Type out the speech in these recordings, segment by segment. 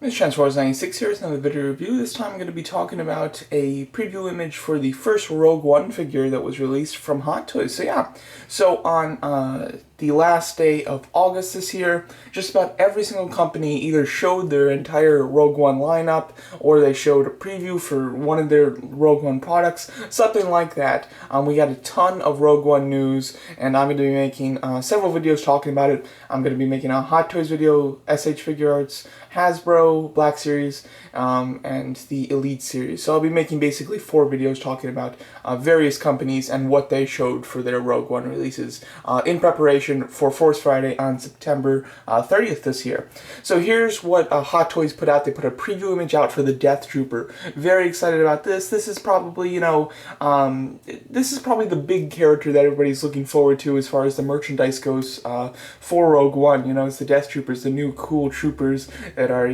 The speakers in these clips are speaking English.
It's Transformers96 here with another video review. This time I'm going to be talking about a preview image for the first Rogue One figure that was released from Hot Toys. So on the last day of August this year, just about every single company either showed their entire Rogue One lineup, or they showed a preview for one of their Rogue One products, something like that. We got a ton of Rogue One news, and I'm going to be making several videos talking about it. I'm going to be making a Hot Toys video, SH Figure Arts, Hasbro, Black Series, and the Elite Series. So I'll be making basically 4 videos talking about various companies and what they showed for their Rogue One releases in preparation for Force Friday on September 30th this year. So here's what Hot Toys put out. They put a preview image out for the Death Trooper. Very excited about this. This is probably, this is probably the big character that everybody's looking forward to as far as the merchandise goes for Rogue One. It's the Death Troopers, the new cool troopers that are,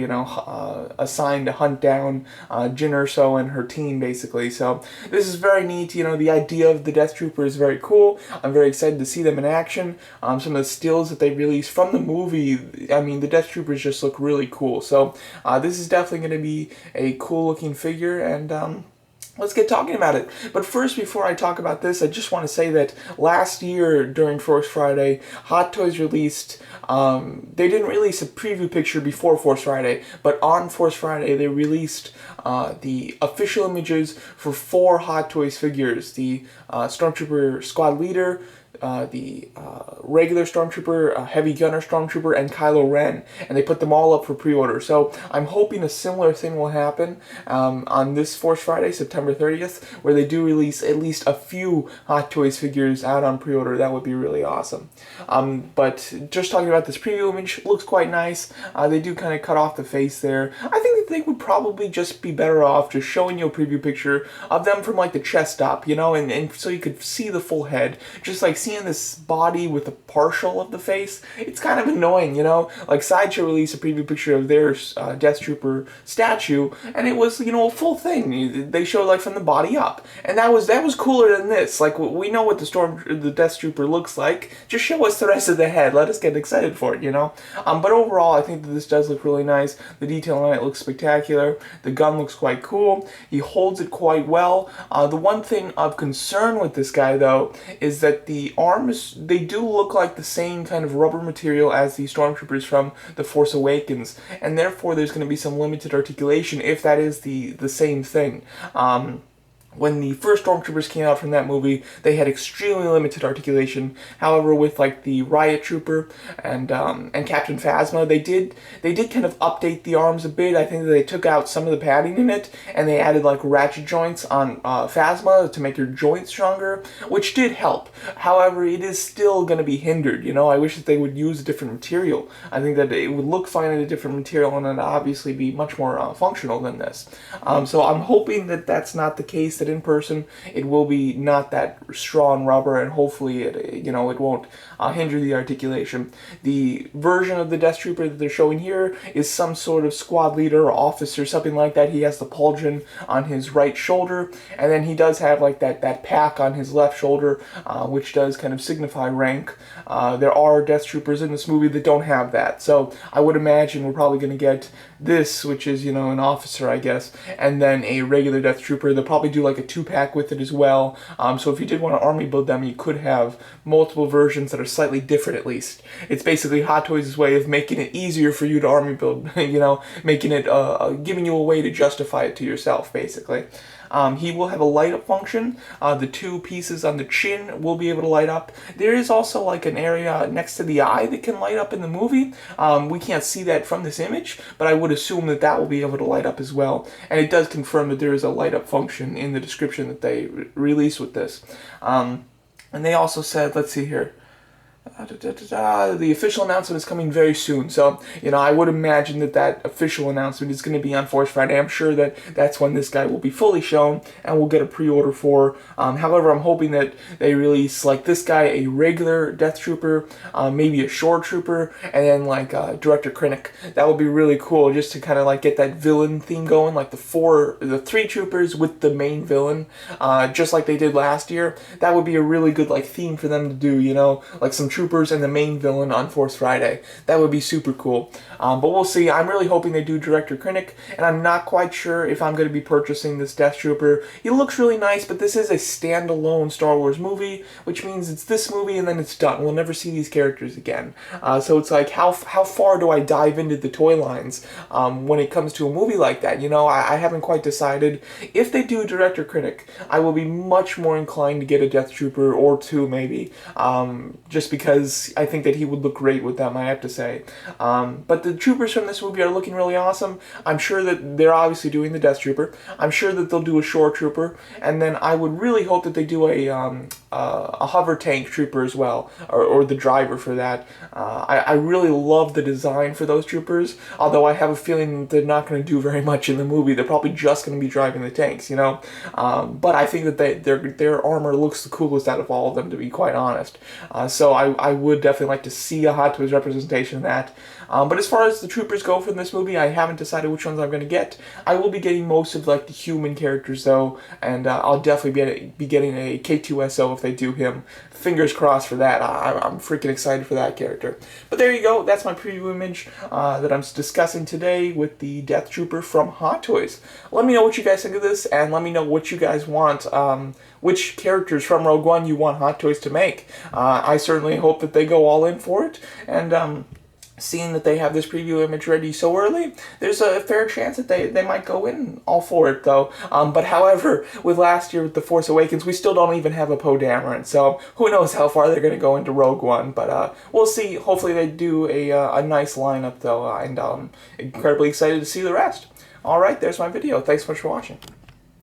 assigned to hunt down Jyn Erso and her team, basically. So this is very neat. The idea of the Death Trooper is very cool. I'm very excited to see them in action. Some of the stills that they released from the movie, the Death Troopers just look really cool. So this is definitely going to be a cool looking figure, and let's get talking about it. But first, before I talk about this, I just want to say that last year during Force Friday, Hot Toys released, they didn't release a preview picture before Force Friday, but on Force Friday they released the official images for 4 Hot Toys figures: the Stormtrooper Squad Leader, the regular Stormtrooper, Heavy Gunner Stormtrooper, and Kylo Ren, and they put them all up for pre-order. So I'm hoping a similar thing will happen on this Force Friday, September 30th, where they do release at least a few Hot Toys figures out on pre-order. That would be really awesome. But just talking about this preview image, looks quite nice. They do kind of cut off the face there. I think that they would probably just be better off just showing you a preview picture of them from like the chest up, and so you could see the full head. Just like seeing this body with a partial of the face, it's kind of annoying, Like Sideshow released a preview picture of their Death Trooper statue, and it was, a full thing. They showed like from the body up, and that was cooler than this. Like, we know what the Death Trooper looks like. Just show us the rest of the head. Let us get excited for it, But overall, I think that this does look really nice. The detail on it looks spectacular. The gun looks quite cool. He holds it quite well. The one thing of concern with this guy, though, is that the arms, they do look like the same kind of rubber material as the Stormtroopers from The Force Awakens, and therefore there's going to be some limited articulation if that is the same thing. When the first Stormtroopers came out from that movie, they had extremely limited articulation. However, with like the Riot Trooper and Captain Phasma, they did kind of update the arms a bit. I think that they took out some of the padding in it, and they added like ratchet joints on Phasma to make her joints stronger, which did help. However, it is still going to be hindered. I wish that they would use a different material. I think that it would look fine in a different material, and it'd obviously be much more functional than this. So I'm hoping that that's not the case. That in person it will be not that strong rubber, and hopefully it won't hinder the articulation. The version of the Death Trooper that they're showing here is some sort of squad leader or officer, something like that. He has the pauldron on his right shoulder, and then he does have like that pack on his left shoulder, which does kind of signify rank. There are Death Troopers in this movie that don't have that, so I would imagine we're probably going to get this, which is an officer, I guess, and then a regular Death Trooper. They'll probably do like a 2-pack with it as well. So if you did want to army build them, you could have multiple versions that are slightly different at least. It's basically Hot Toys' way of making it easier for you to army build, making it, giving you a way to justify it to yourself, basically. He will have a light up function. The 2 pieces on the chin will be able to light up. There is also like an area next to the eye that can light up in the movie. We can't see that from this image, but I would assume that that will be able to light up as well. And it does confirm that there is a light up function in the description that they released with this. And they also said, let's see here, the official announcement is coming very soon, so I would imagine that official announcement is going to be on Force Friday. I'm sure that that's when this guy will be fully shown and we'll get a pre-order for. However, I'm hoping that they release like this guy, a regular Death Trooper, maybe a Shore Trooper, and then like Director Krennic. That would be really cool, just to kind of like get that villain theme going, like the 3 troopers with the main villain, just like they did last year. That would be a really good like theme for them to do, like some troopers and the main villain on Force Friday. That would be super cool. But we'll see. I'm really hoping they do Director Krennic, and I'm not quite sure if I'm going to be purchasing this Death Trooper. He looks really nice, but this is a standalone Star Wars movie, which means it's this movie and then it's done. We'll never see these characters again. So it's like, how far do I dive into the toy lines when it comes to a movie like that? You know, I haven't quite decided. If they do Director Krennic, I will be much more inclined to get a Death Trooper or two, maybe, just because I think that he would look great with them, I have to say. But the troopers from this movie are looking really awesome. I'm sure that they're obviously doing the Death Trooper. I'm sure that they'll do a Shore Trooper, and then I would really hope that they do a hover tank trooper as well, or the driver for that. I really love the design for those troopers, although I have a feeling they're not going to do very much in the movie. They're probably just going to be driving the tanks, you know. But I think that their armor looks the coolest out of all of them, to be quite honest. So I would definitely like to see a Hot Toys representation of that. But as far as the troopers go from this movie, I haven't decided which ones I'm going to get. I will be getting most of like the human characters though, and I'll definitely be getting a K2SO if they do him. Fingers crossed for that. I'm freaking excited for that character. But there you go. That's my preview image that I'm discussing today with the Death Trooper from Hot Toys. Let me know what you guys think of this, and let me know what you guys want. Which characters from Rogue One you want Hot Toys to make. I certainly hope that they go all in for it, and seeing that they have this preview image ready so early, there's a fair chance that they might go in all for it, though. But however, with last year with The Force Awakens, we still don't even have a Poe Dameron, so who knows how far they're going to go into Rogue One. But we'll see. Hopefully they do a nice lineup, though, and incredibly excited to see the rest. Alright, there's my video. Thanks so much for watching.